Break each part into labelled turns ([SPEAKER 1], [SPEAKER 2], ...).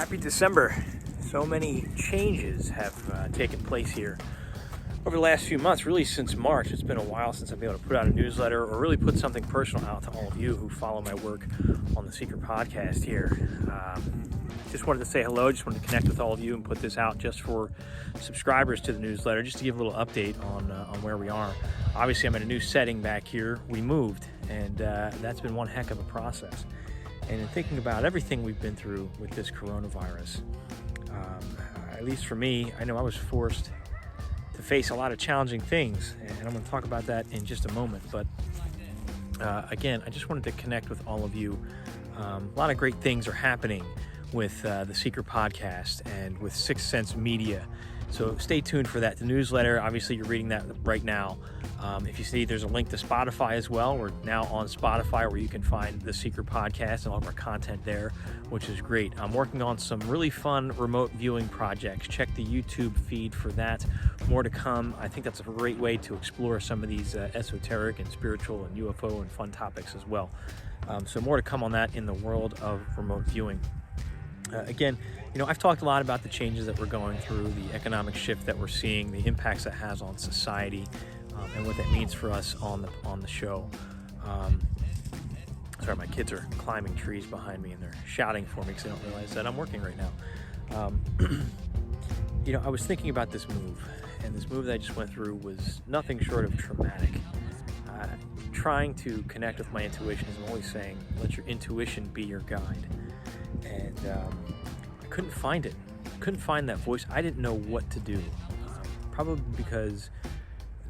[SPEAKER 1] Happy December. So many changes have taken place here over the last few months, really since March. It's been a while since I've been able to put out a newsletter or really put something personal out to all of you who follow my work on the Seeker podcast here. Just wanted to say hello, just wanted to connect with all of you and put this out just for subscribers to the newsletter, just to give a little update on where we are. Obviously, I'm in a new setting back here. We moved, and that's been one heck of a process. And in thinking about everything we've been through with this coronavirus, at least for me, I know I was forced to face a lot of challenging things, and I'm going to talk about that in just a moment. But again, I just wanted to connect with all of you. A lot of great things are happening with the Seeker podcast and with Sixth Sense Media. So stay tuned for that. The newsletter, obviously you're reading that right now. If you see, there's a link to Spotify as well. We're now on Spotify, where you can find the Seeker podcast and all of our content there, which is great. I'm working on some really fun remote viewing projects. Check the YouTube feed for that. More to come. I think that's a great way to explore some of these esoteric and spiritual and UFO and fun topics as well. So more to come on that in the world of remote viewing. Again, I've talked a lot about the changes that we're going through, the economic shift that we're seeing, the impacts that has on society, and what that means for us on the show. Sorry, my kids are climbing trees behind me and they're shouting for me because they don't realize that I'm working right now. I was thinking about this move, and this move that I just went through was nothing short of traumatic. Trying to connect with my intuition, as I'm always saying, let your intuition be your guide. And I couldn't find it. I couldn't find that voice. I didn't know what to do. Probably because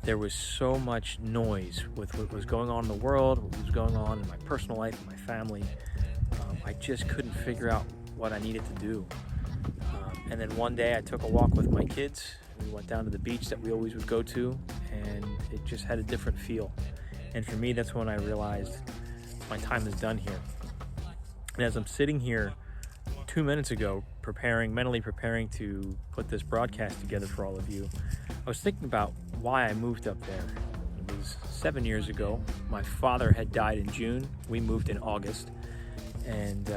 [SPEAKER 1] there was so much noise with what was going on in the world, what was going on in my personal life, and my family. I just couldn't figure out what I needed to do. And then one day I took a walk with my kids. We went down to the beach that we always would go to, and it just had a different feel. And for me, that's when I realized my time is done here. And as I'm sitting here 2 minutes ago, mentally preparing to put this broadcast together for all of you, I was thinking about why I moved up there. It was 7 years ago. My father had died in June. We moved in August. And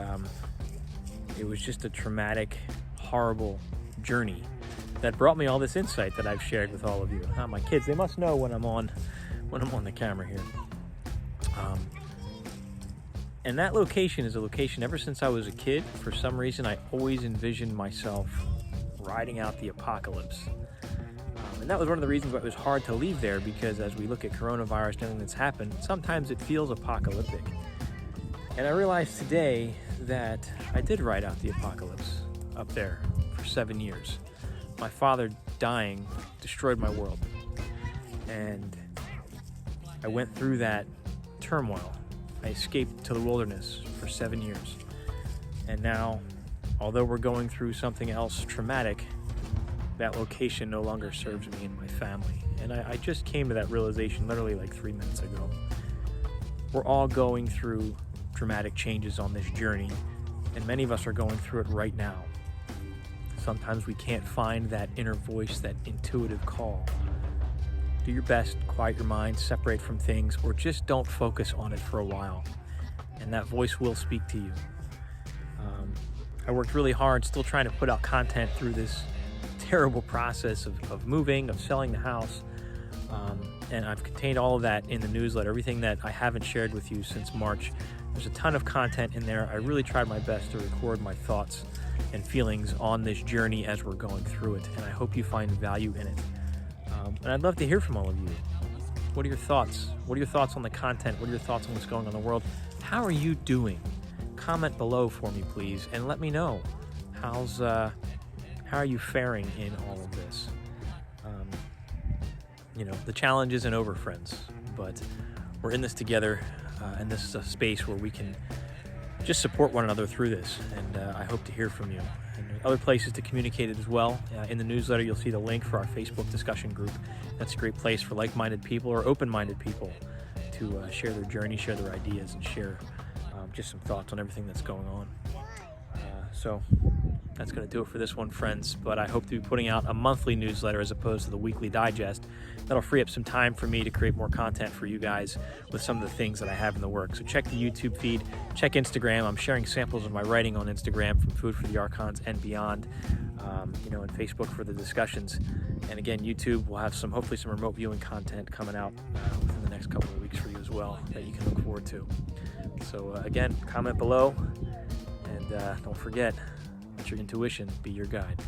[SPEAKER 1] it was just a traumatic, horrible journey that brought me all this insight that I've shared with all of you. My kids, they must know when I'm on the camera here. And that location is a location ever since I was a kid. For some reason, I always envisioned myself riding out the apocalypse. And that was one of the reasons why it was hard to leave there, because as we look at coronavirus and everything that's happened, sometimes it feels apocalyptic. And I realized today that I did ride out the apocalypse up there for 7 years. My father dying destroyed my world. And I went through that turmoil. I escaped to the wilderness for 7 years. And now, although we're going through something else traumatic, that location no longer serves me and my family. And I just came to that realization literally like 3 minutes ago. We're all going through dramatic changes on this journey, and many of us are going through it right now. Sometimes we can't find that inner voice, that intuitive call. Do your best, quiet your mind, separate from things, or just don't focus on it for a while. And that voice will speak to you. I worked really hard, still trying to put out content through this terrible process of moving, of selling the house. And I've contained all of that in the newsletter, everything that I haven't shared with you since March. There's a ton of content in there. I really tried my best to record my thoughts and feelings on this journey as we're going through it. And I hope you find value in it. And I'd love to hear from all of you. What are your thoughts? What are your thoughts on the content? What are your thoughts on what's going on in the world? How are you doing? Comment below for me, please, and let me know. How are you faring in all of this? The challenge isn't over, friends, but we're in this together, and this is a space where we can just support one another through this, and I hope to hear from you. And there's other places to communicate it as well. In the newsletter, you'll see the link for our Facebook discussion group. That's a great place for like-minded people or open-minded people to share their journey, share their ideas, and share just some thoughts on everything that's going on. So That's going to do it for this one, friends. But I hope to be putting out a monthly newsletter as opposed to the weekly digest. That'll free up some time for me to create more content for you guys with some of the things that I have in the works. So check the YouTube feed, check Instagram. I'm sharing samples of my writing on Instagram from Food for the Archons and beyond, and Facebook for the discussions. And again, YouTube will have hopefully some remote viewing content coming out within the next couple of weeks for you as well that you can look forward to. So again, comment below, and don't forget, let your intuition be your guide.